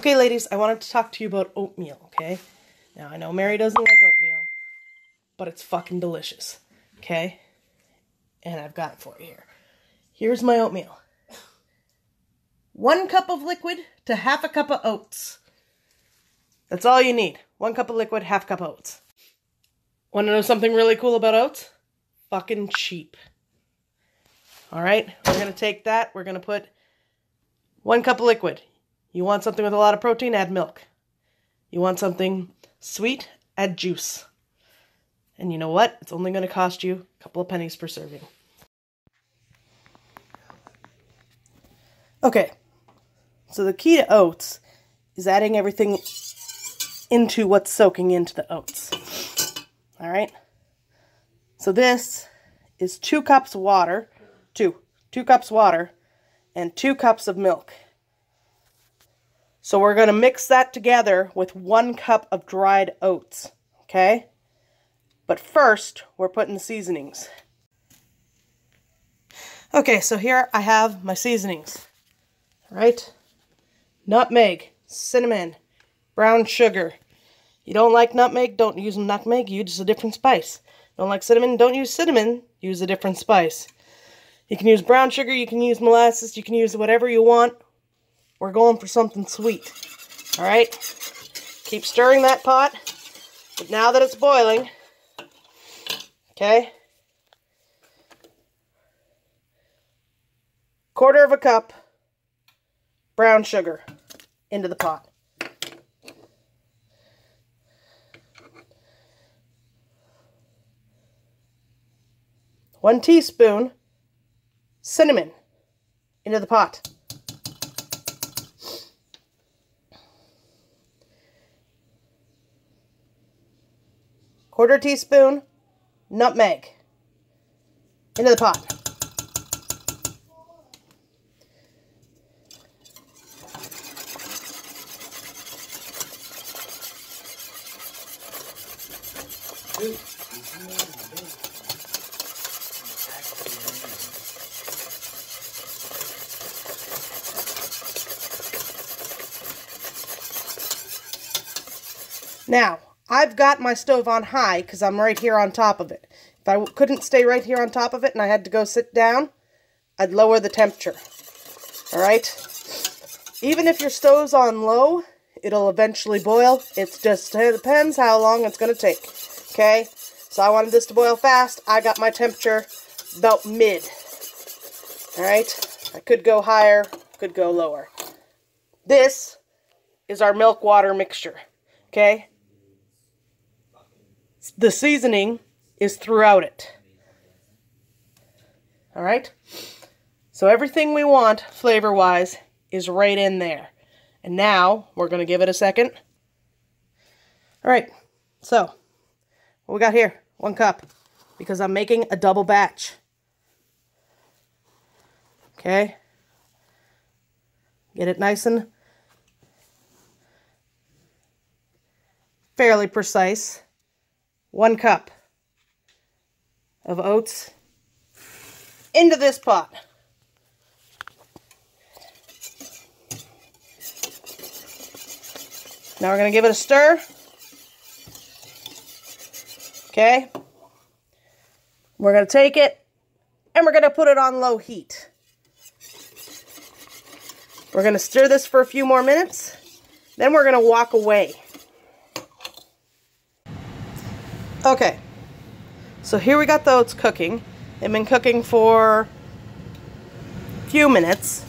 Okay, ladies, I wanted to talk to you about oatmeal, okay? Now, I know Mary doesn't like oatmeal, but it's fucking delicious, okay? And I've got it for you here. Here's my oatmeal. 1 cup of liquid to half a cup of oats. That's all you need. 1 cup of liquid, half cup of oats. Want to know something really cool about oats? Fucking cheap. Alright, we're going to take that. We're going to put 1 cup of liquid. You want something with a lot of protein? Add milk. You want something sweet? Add juice. And you know what? It's only going to cost you a couple of pennies per serving. Okay, so the key to oats is adding everything into what's soaking into the oats. Alright? So this is 2 cups of water, 2 cups water, and 2 cups of milk. So we're going to mix that together with 1 cup of dried oats, okay? But first, we're putting the seasonings. Okay, so here I have my seasonings, right? Nutmeg, cinnamon, brown sugar. You don't like nutmeg, don't use nutmeg, use a different spice. Don't like cinnamon, don't use cinnamon, use a different spice. You can use brown sugar, you can use molasses, you can use whatever you want. We're going for something sweet. Alright? Keep stirring that pot. But now that it's boiling, okay? 1/4 cup brown sugar into the pot. One teaspoon cinnamon into the pot. 1/4 teaspoon nutmeg into the pot. Now, I've got my stove on high because I'm right here on top of it. If I couldn't stay right here on top of it and I had to go sit down, I'd lower the temperature. Alright? Even if your stove's on low, it'll eventually boil. It just depends how long it's going to take. Okay? So I wanted this to boil fast. I got my temperature about mid. Alright? I could go higher, could go lower. This is our milk water mixture. Okay? The seasoning is throughout it. Alright? So everything we want, flavor-wise, is right in there. And now, we're going to give it a second. Alright, so, what we got here? 1 cup. Because I'm making a double batch. Okay? Get it nice and fairly precise. 1 cup of oats into this pot. Now we're going to give it a stir. Okay. We're going to take it and we're going to put it on low heat. We're going to stir this for a few more minutes. Then we're going to walk away. Okay, so here we got the oats cooking. They've been cooking for a few minutes.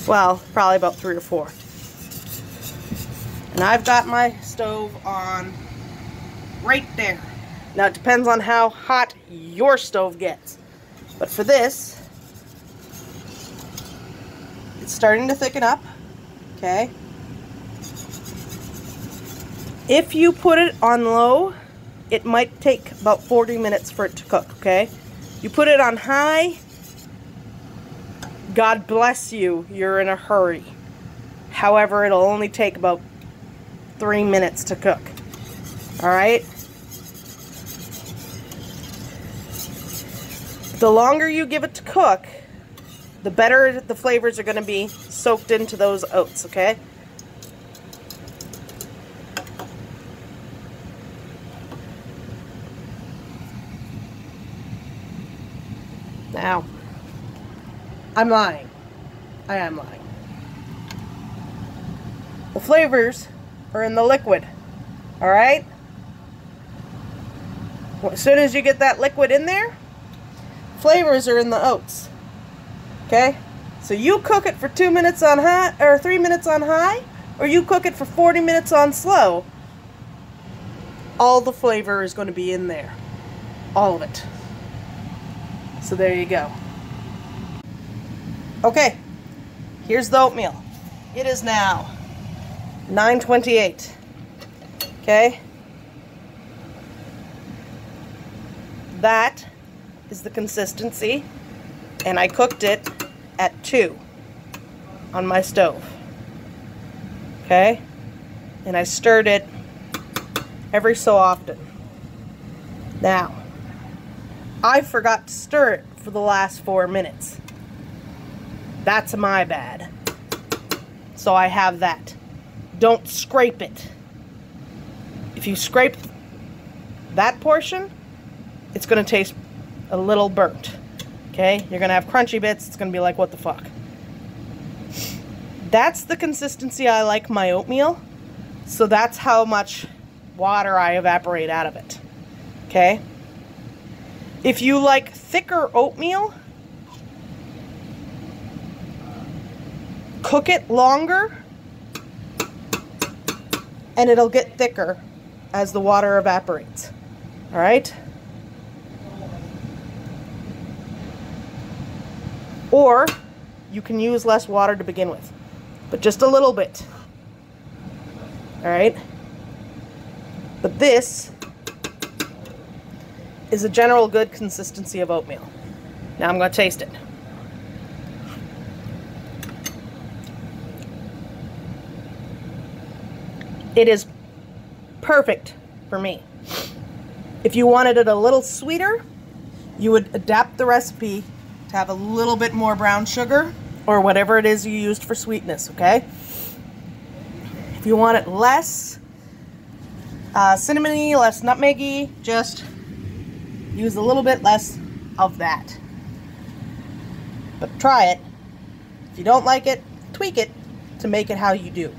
Well, probably about 3 or 4. And I've got my stove on right there. Now it depends on how hot your stove gets. But for this, it's starting to thicken up. Okay. If you put it on low, it might take about 40 minutes for it to cook, okay? You put it on high, God bless you, you're in a hurry. However, it'll only take about 3 minutes to cook. Alright? The longer you give it to cook, the better the flavors are going to be soaked into those oats, okay? Now, I'm lying. I am lying. The flavors are in the liquid. Alright? As soon as you get that liquid in there, flavors are in the oats. Okay? So you cook it for 2 minutes on high, or 3 minutes on high, or you cook it for 40 minutes on slow, all the flavor is going to be in there. All of it. So there you go. Okay, here's the oatmeal. It is now 9:28. Okay? That is the consistency, and I cooked it at 2 on my stove. Okay? And I stirred it every so often. Now, I forgot to stir it for the last 4 minutes. That's my bad. So I have that. Don't scrape it. If you scrape that portion, it's going to taste a little burnt. Okay? You're going to have crunchy bits. It's going to be like, what the fuck? That's the consistency I like my oatmeal. So that's how much water I evaporate out of it. Okay? If you like thicker oatmeal, cook it longer and it'll get thicker as the water evaporates. Alright? Or you can use less water to begin with, but just a little bit. Alright? But this is a general good consistency of oatmeal. Now I'm going to taste it. It is perfect for me. If you wanted it a little sweeter, you would adapt the recipe to have a little bit more brown sugar or whatever it is you used for sweetness, okay? If you want it less cinnamony, less nutmeggy, just use a little bit less of that. But try it. If you don't like it, tweak it to make it how you do.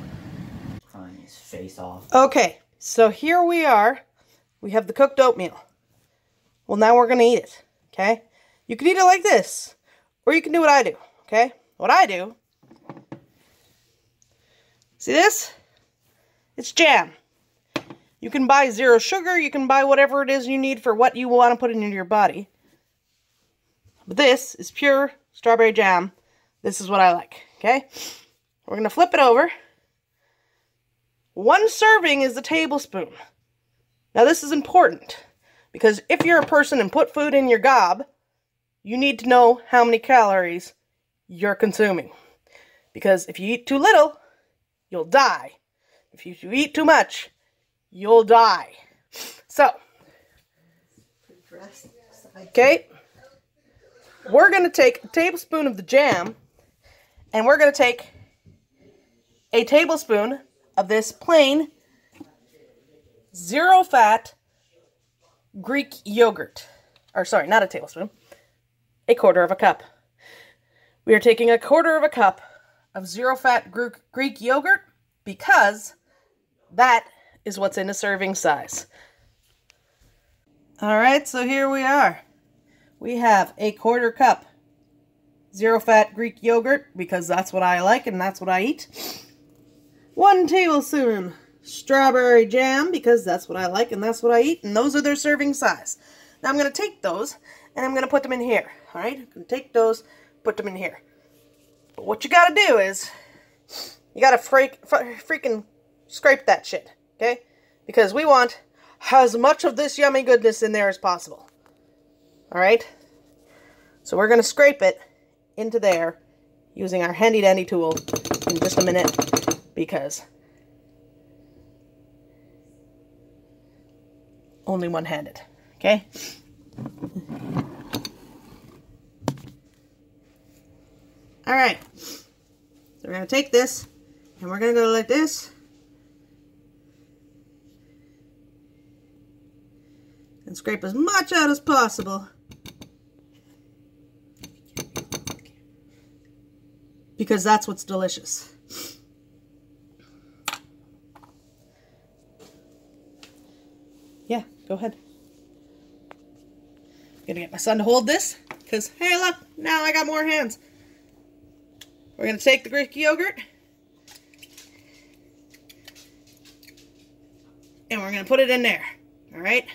Frying his face off. Okay, so here we are. We have the cooked oatmeal. Well, now we're going to eat it, okay? You can eat it like this, or you can do what I do, okay? What I do, see this? It's jam. You can buy zero sugar, you can buy whatever it is you need for what you want to put into your body. But this is pure strawberry jam. This is what I like, okay? We're going to flip it over. 1 serving is a tablespoon. Now this is important, because if you're a person and put food in your gob, you need to know how many calories you're consuming. Because if you eat too little, you'll die. If you eat too much, you'll die. So, okay, we're going to take a tablespoon of the jam, and we're going to take a tablespoon of this plain, zero-fat Greek yogurt. Or, sorry, not a tablespoon. A 1/4 cup. We are taking a 1/4 cup of zero-fat Greek yogurt because that is what's in a serving size. Alright, so here we are. We have a 1/4 cup zero-fat Greek yogurt because that's what I like and that's what I eat. 1 tablespoon strawberry jam because that's what I like and that's what I eat, and those are their serving size. Now I'm going to take those and I'm going to put them in here. Alright, I'm going to take those, put them in here. But what you got to do is, you got to freaking scrape that shit, okay? Because we want as much of this yummy goodness in there as possible. Alright? So we're going to scrape it into there using our handy dandy tool in just a minute, because only one-handed, okay? Alright, so we're going to take this, and we're going to go like this, and scrape as much out as possible. because that's what's delicious. Yeah, go ahead. I'm gonna get my son to hold this because, hey, look, now I got more hands. We're gonna take the Greek yogurt and we're gonna put it in there. All right.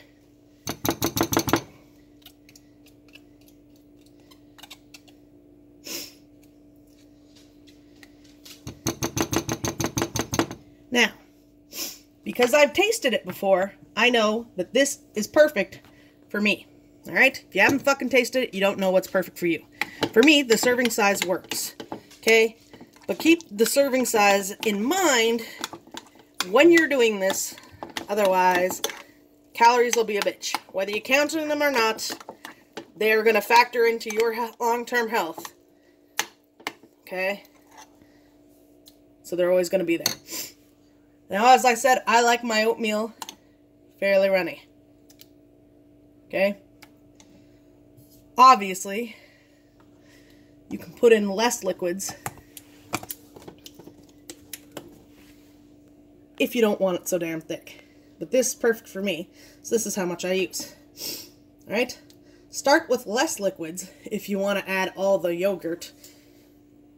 Now, because I've tasted it before, I know that this is perfect for me. All right? If you haven't fucking tasted it, you don't know what's perfect for you. For me, the serving size works. Okay? But keep the serving size in mind when you're doing this. Otherwise, calories will be a bitch. Whether you count them or not, they're going to factor into your long-term health. Okay? So they're always going to be there. Now, as I said, I like my oatmeal fairly runny. Okay? Obviously, you can put in less liquids if you don't want it so damn thick. But this is perfect for me, so this is how much I use. Alright? Start with less liquids if you want to add all the yogurt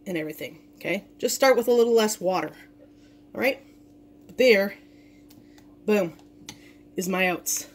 and everything. Okay? Just start with a little less water. Alright? There, boom, is my oats.